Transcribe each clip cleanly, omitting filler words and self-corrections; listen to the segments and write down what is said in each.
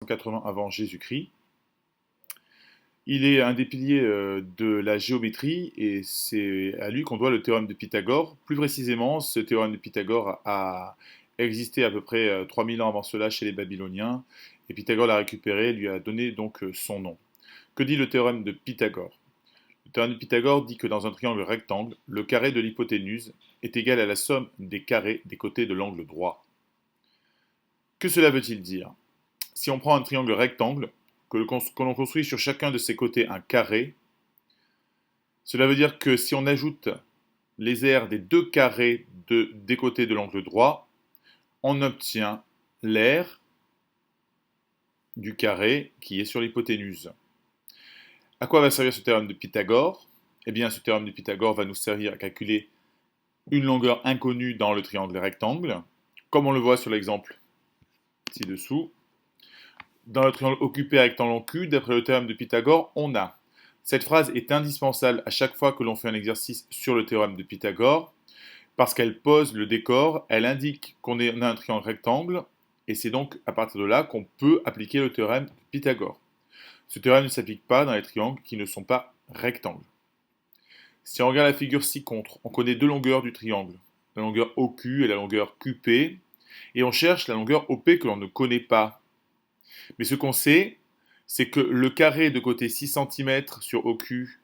180 avant Jésus-Christ. Il est un des piliers de la géométrie et c'est à lui qu'on doit le théorème de Pythagore. Plus précisément, ce théorème de Pythagore a existé à peu près 3000 ans avant cela chez les Babyloniens et Pythagore l'a récupéré et lui a donné donc son nom. Que dit le théorème de Pythagore? Le théorème de Pythagore dit que dans un triangle rectangle, le carré de l'hypoténuse est égal à la somme des carrés des côtés de l'angle droit. Que cela veut-il dire? Si on prend un triangle rectangle, que l'on construit sur chacun de ses côtés un carré, cela veut dire que si on ajoute les aires des deux carrés des côtés de l'angle droit, on obtient l'aire du carré qui est sur l'hypoténuse. À quoi va servir ce théorème de Pythagore? Eh bien, ce théorème de Pythagore va nous servir à calculer une longueur inconnue dans le triangle rectangle, comme on le voit sur l'exemple ci-dessous. Dans le triangle occupé rectangle Q, d'après le théorème de Pythagore, on a. Cette phrase est indispensable à chaque fois que l'on fait un exercice sur le théorème de Pythagore, parce qu'elle pose le décor, elle indique qu'on a un triangle rectangle, et c'est donc à partir de là qu'on peut appliquer le théorème de Pythagore. Ce théorème ne s'applique pas dans les triangles qui ne sont pas rectangles. Si on regarde la figure ci-contre, on connaît deux longueurs du triangle, la longueur OQ et la longueur QP, et on cherche la longueur OP que l'on ne connaît pas. Mais ce qu'on sait, c'est que le carré de côté 6 cm sur OQ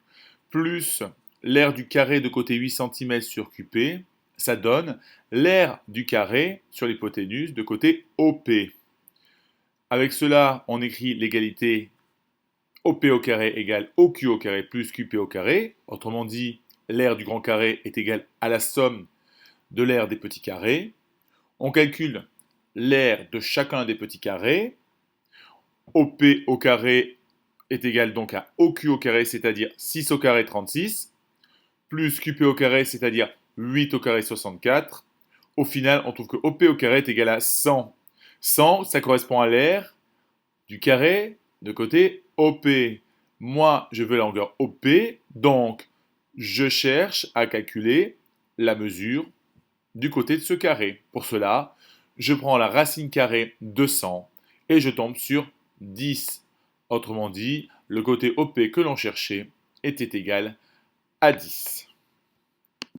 plus l'aire du carré de côté 8 cm sur QP, ça donne l'aire du carré sur l'hypoténuse de côté OP. Avec cela, on écrit l'égalité OP au carré égale OQ au carré plus QP au carré. Autrement dit, l'aire du grand carré est égale à la somme de l'aire des petits carrés. On calcule l'aire de chacun des petits carrés. OP au carré est égal donc à OQ au carré, c'est-à-dire 6 au carré 36, plus QP au carré, c'est-à-dire 8 au carré 64. Au final, on trouve que OP au carré est égal à 100. 100, ça correspond à l'aire du carré de côté OP. Moi, je veux la longueur OP, donc je cherche à calculer la mesure du côté de ce carré. Pour cela, je prends la racine carrée de 100 et je tombe sur 10. Autrement dit, le côté OP que l'on cherchait était égal à 10.